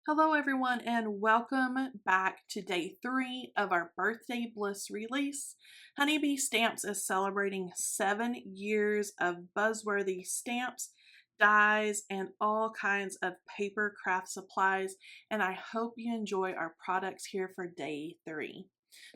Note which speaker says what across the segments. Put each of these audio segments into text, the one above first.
Speaker 1: Hello everyone and welcome back to day 3 of our Birthday Bliss release. Honeybee Stamps is celebrating 7 years of buzzworthy stamps, dies, and all kinds of paper craft supplies, and I hope you enjoy our products here for day 3.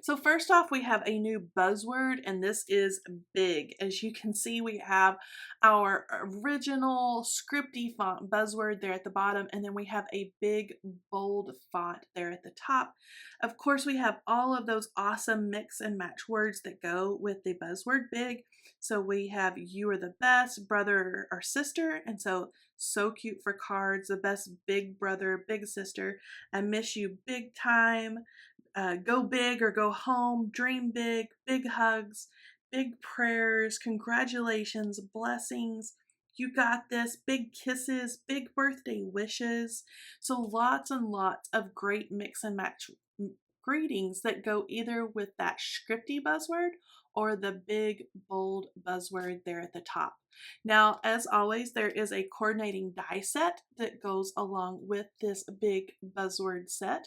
Speaker 1: So first off, we have a new buzzword, and this is big. As you can see, we have our original scripty font buzzword there at the bottom, and then we have a big bold font there at the top. Of course, we have all of those awesome mix and match words that go with the buzzword big. So we have you are the best, brother or sister, and so cute for cards, the best big brother, big sister, I miss you big time, go big or go home, dream big, big hugs, big prayers, congratulations, blessings, you got this, big kisses, big birthday wishes. So lots and lots of great mix and match greetings that go either with that scripty buzzword or the big bold buzzword there at the top. Now, as always, there is a coordinating die set that goes along with this big buzzword set,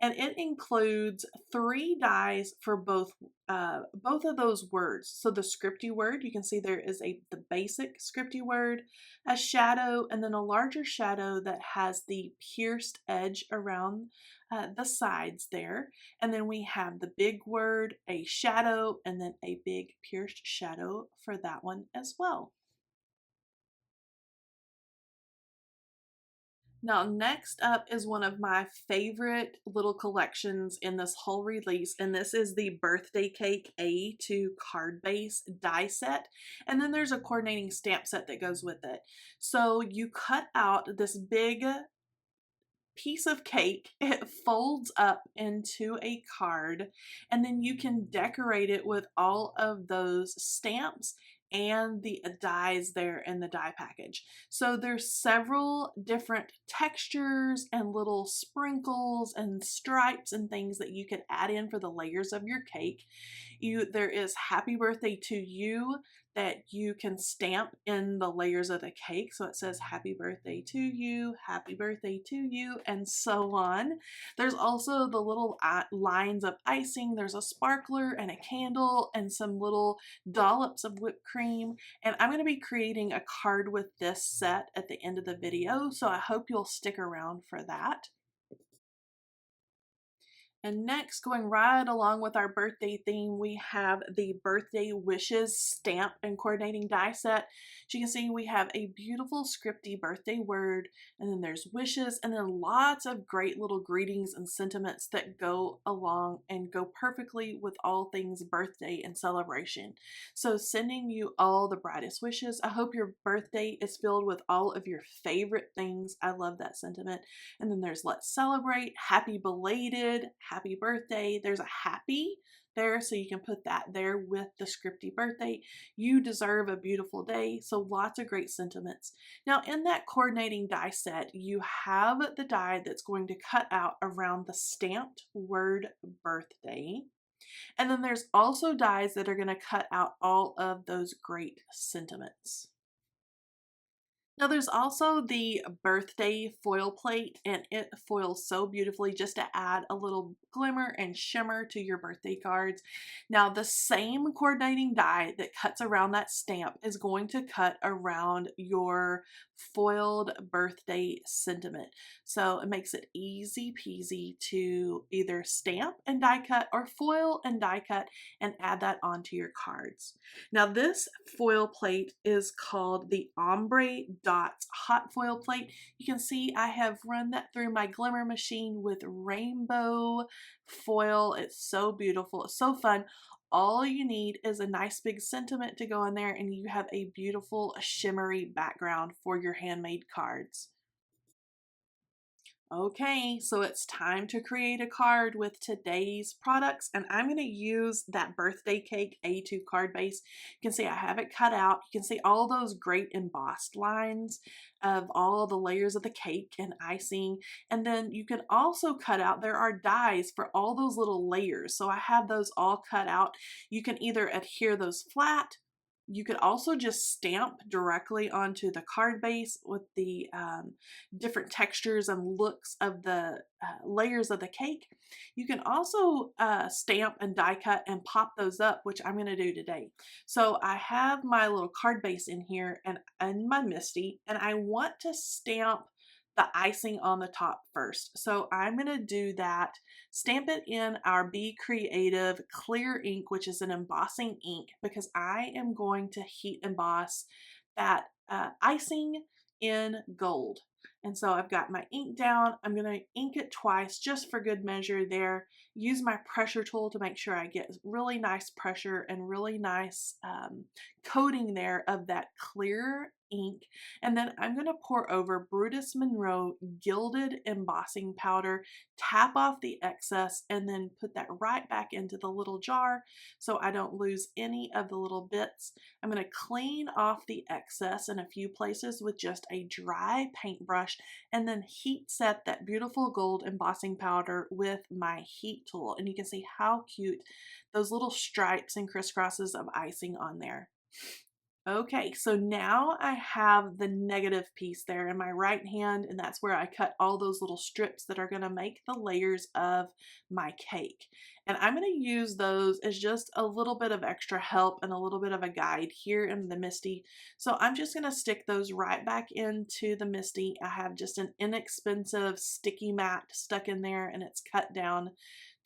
Speaker 1: and it includes 3 dies for both of those words. So the scripty word, you can see there is the basic scripty word, a shadow, and then a larger shadow that has the pierced edge around the sides there. And then we have the big word, a shadow, and then a big pierced shadow for that one as well. Now, next up is one of my favorite little collections in this whole release, and this is the Birthday Cake A2 card base die set, and then there's a coordinating stamp set that goes with it. So you cut out this big piece of cake, it folds up into a card, and then you can decorate it with all of those stamps and the dies there in the die package. So there's several different textures and little sprinkles and stripes and things that you could add in for the layers of your cake. There is happy birthday to you that you can stamp in the layers of the cake. So it says happy birthday to you, and so on. There's also the little lines of icing. There's a sparkler and a candle and some little dollops of whipped cream. And I'm going to be creating a card with this set at the end of the video, so I hope you'll stick around for that. And next, going right along with our birthday theme, we have the Birthday Wishes stamp and coordinating die set. As you can see, we have a beautiful scripty birthday word, and then there's wishes, and then lots of great little greetings and sentiments that go along and go perfectly with all things birthday and celebration. So sending you all the brightest wishes. I hope your birthday is filled with all of your favorite things. I love that sentiment. And then there's let's celebrate, happy belated, happy birthday. There's a happy there, so you can put that there with the scripty birthday. You deserve a beautiful day. So lots of great sentiments. Now in that coordinating die set, you have the die that's going to cut out around the stamped word birthday. And then there's also dies that are going to cut out all of those great sentiments. Now there's also the birthday foil plate, and it foils so beautifully just to add a little glimmer and shimmer to your birthday cards. Now the same coordinating die that cuts around that stamp is going to cut around your foiled birthday sentiment. So it makes it easy peasy to either stamp and die cut or foil and die cut and add that onto your cards. Now this foil plate is called the Ombre Dots hot foil plate. You can see I have run that through my glimmer machine with rainbow foil. It's so beautiful. It's so fun. All you need is a nice big sentiment to go in there, and you have a beautiful shimmery background for your handmade cards. Okay, so it's time to create a card with today's products, and I'm going to use that Birthday Cake A2 card base. You can see I have it cut out. You can see all those great embossed lines of all the layers of the cake and icing, and then you can also cut out, there are dies for all those little layers, so I have those all cut out. You can either adhere those flat, You could also just stamp directly onto the card base with the different textures and looks of the layers of the cake. You can also stamp and die cut and pop those up, which I'm going to do today. So I have my little card base in here and my Misty, and I want to stamp the icing on the top first. So I'm going to do that, stamp it in our Be Creative clear ink, which is an embossing ink, because I am going to heat emboss that icing in gold. And so I've got my ink down. I'm going to ink it twice just for good measure there. Use my pressure tool to make sure I get really nice pressure and really nice coating there of that clear ink. And then I'm going to pour over Brutus Monroe gilded embossing powder, tap off the excess, and then put that right back into the little jar so I don't lose any of the little bits. I'm going to clean off the excess in a few places with just a dry paintbrush, and then heat set that beautiful gold embossing powder with my heat tool. And you can see how cute those little stripes and crisscrosses of icing on there. Okay, so now I have the negative piece there in my right hand, and that's where I cut all those little strips that are going to make the layers of my cake. And I'm going to use those as just a little bit of extra help and a little bit of a guide here in the Misty. So I'm just going to stick those right back into the Misty. I have just an inexpensive sticky mat stuck in there, and it's cut down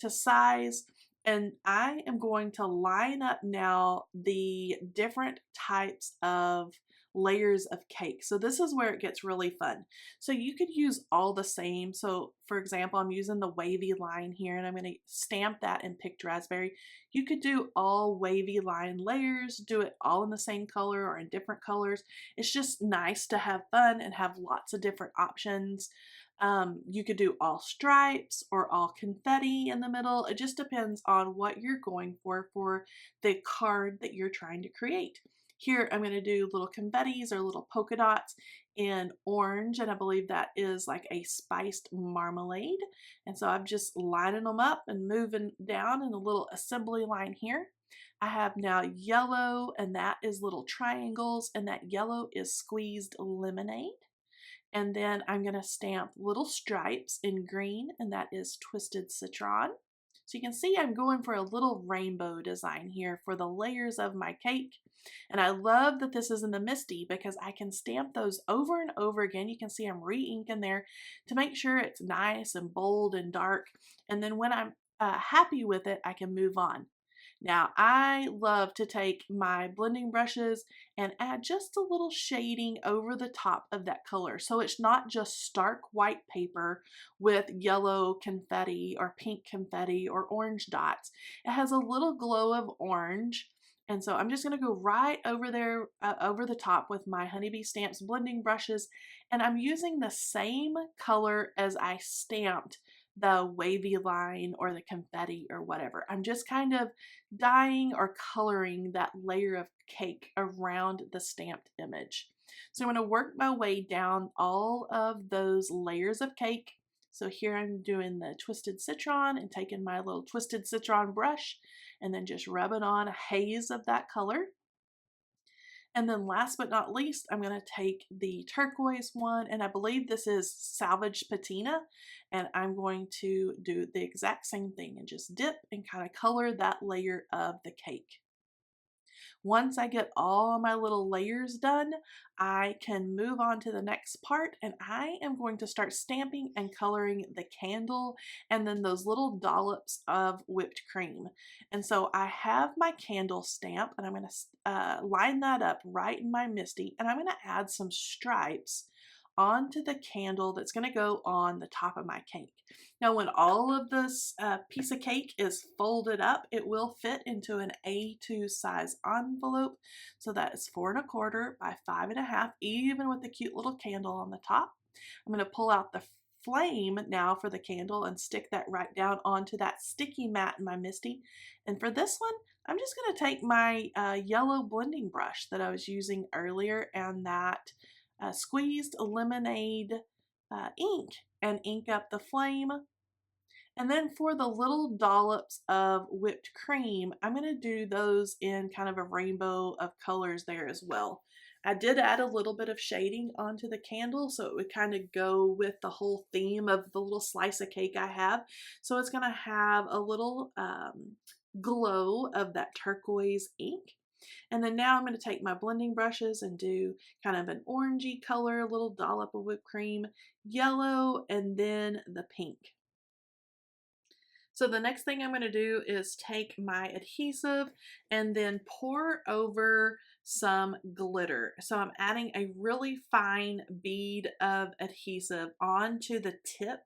Speaker 1: to size. And I am going to line up now the different types of layers of cake. So this is where it gets really fun. So you could use all the same. So for example, I'm using the wavy line here, and I'm going to stamp that in picked raspberry. You could do all wavy line layers, do it all in the same color or in different colors. It's just nice to have fun and have lots of different options. You could do all stripes or all confetti in the middle. It just depends on what you're going for the card that you're trying to create. Here I'm going to do little confettis or little polka dots in orange, and I believe that is like a spiced marmalade. And so I'm just lining them up and moving down in a little assembly line here. I have now yellow, and that is little triangles, and that yellow is squeezed lemonade. And then I'm going to stamp little stripes in green, and that is twisted citron. So you can see I'm going for a little rainbow design here for the layers of my cake. And I love that this is in the Misty because I can stamp those over and over again. You can see I'm re-inking there to make sure it's nice and bold and dark. And then when I'm happy with it, I can move on. Now, I love to take my blending brushes and add just a little shading over the top of that color. So it's not just stark white paper with yellow confetti or pink confetti or orange dots. It has a little glow of orange. And so I'm just going to go right over there, over the top with my Honeybee Stamps blending brushes. And I'm using the same color as I stamped the wavy line or the confetti or whatever. I'm just kind of dyeing or coloring that layer of cake around the stamped image. So I'm going to work my way down all of those layers of cake. So here I'm doing the twisted citron and taking my little twisted citron brush and then just rubbing on a haze of that color. And then last but not least, I'm going to take the turquoise one, and I believe this is Salvage Patina, and I'm going to do the exact same thing and just dip and kind of color that layer of the cake. Once I get all my little layers done, I can move on to the next part, and I am going to start stamping and coloring the candle and then those little dollops of whipped cream. And so I have my candle stamp, and I'm going to line that up right in my Misty, and I'm going to add some stripes onto the candle that's going to go on the top of my cake. Now when all of this piece of cake is folded up, it will fit into an A2 size envelope. So that is 4 1/4 by 5 1/2, even with the cute little candle on the top. I'm going to pull out the flame now for the candle and stick that right down onto that sticky mat in my Misty. And for this one, I'm just going to take my yellow blending brush that I was using earlier and that squeezed lemonade ink and ink up the flame. And then for the little dollops of whipped cream, I'm going to do those in kind of a rainbow of colors there as well. I did add a little bit of shading onto the candle so it would kind of go with the whole theme of the little slice of cake I have. So it's going to have a little glow of that turquoise ink. And then now I'm going to take my blending brushes and do kind of an orangey color, a little dollop of whipped cream, yellow, and then the pink. So the next thing I'm going to do is take my adhesive and then pour over some glitter. So I'm adding a really fine bead of adhesive onto the tip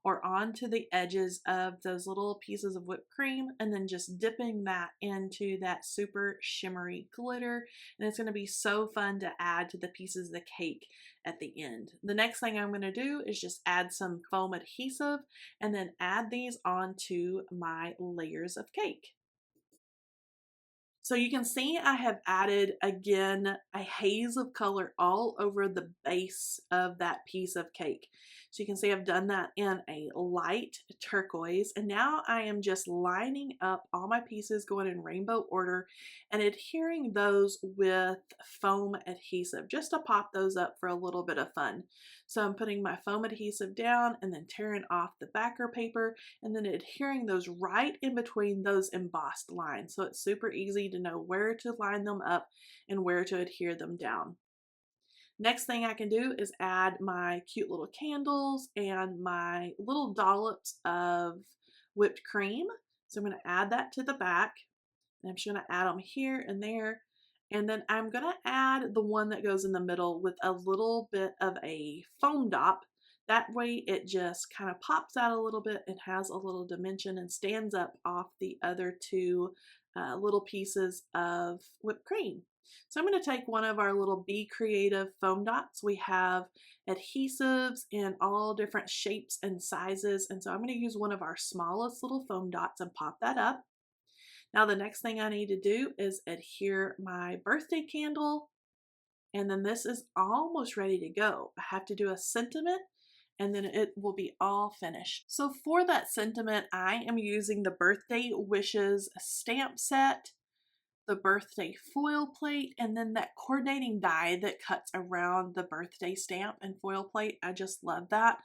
Speaker 1: or onto the edges of those little pieces of whipped cream, and then just dipping that into that super shimmery glitter. And it's going to be so fun to add to the pieces of the cake at the end. The next thing I'm going to do is just add some foam adhesive and then add these onto my layers of cake. So you can see I have added again a haze of color all over the base of that piece of cake. So you can see I've done that in a light turquoise, and now I am just lining up all my pieces going in rainbow order and adhering those with foam adhesive just to pop those up for a little bit of fun. So I'm putting my foam adhesive down and then tearing off the backer paper and then adhering those right in between those embossed lines. So it's super easy to know where to line them up and where to adhere them down. Next thing I can do is add my cute little candles and my little dollops of whipped cream. So I'm going to add that to the back. And I'm just going to add them here and there. And then I'm going to add the one that goes in the middle with a little bit of a foam dot. That way it just kind of pops out a little bit and has a little dimension and stands up off the other two little pieces of whipped cream. So I'm going to take one of our little Be Creative foam dots. We have adhesives in all different shapes and sizes. And so I'm going to use one of our smallest little foam dots and pop that up. Now the next thing I need to do is adhere my birthday candle, and then this is almost ready to go. I have to do a sentiment and then it will be all finished. So for that sentiment, I am using the Birthday Wishes stamp set, the birthday foil plate, and then that coordinating die that cuts around the birthday stamp and foil plate. I just love that.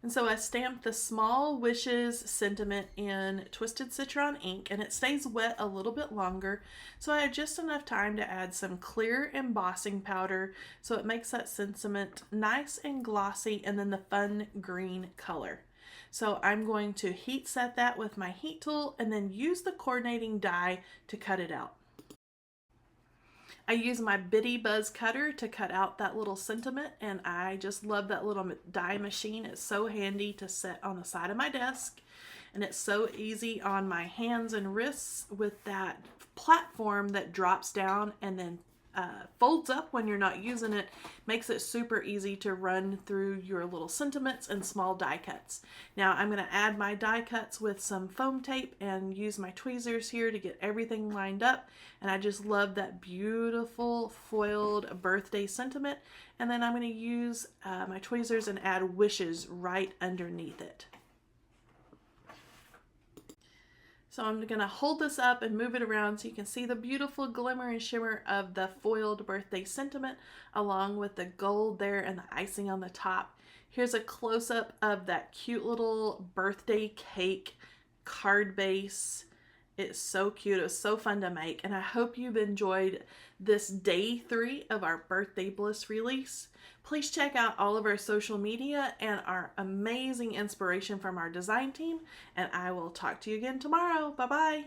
Speaker 1: And so I stamped the Small Wishes sentiment in Twisted Citron ink, and it stays wet a little bit longer. So I had just enough time to add some clear embossing powder so it makes that sentiment nice and glossy and then the fun green color. So I'm going to heat set that with my heat tool and then use the coordinating die to cut it out. I use my Bitty Buzz cutter to cut out that little sentiment, and I just love that little die machine. It's so handy to set on the side of my desk, and it's so easy on my hands and wrists with that platform that drops down and then folds up when you're not using it. Makes it super easy to run through your little sentiments and small die cuts. Now I'm going to add my die cuts with some foam tape and use my tweezers here to get everything lined up, and I just love that beautiful foiled birthday sentiment. And then I'm going to use my tweezers and add wishes right underneath it. So I'm going to hold this up and move it around so you can see the beautiful glimmer and shimmer of the foiled birthday sentiment along with the gold there and the icing on the top. Here's a close-up of that cute little birthday cake card base. It's so cute. It was so fun to make, and I hope you've enjoyed this day 3 of our Birthday Bliss release. Please check out all of our social media and our amazing inspiration from our design team, and I will talk to you again tomorrow. Bye-bye.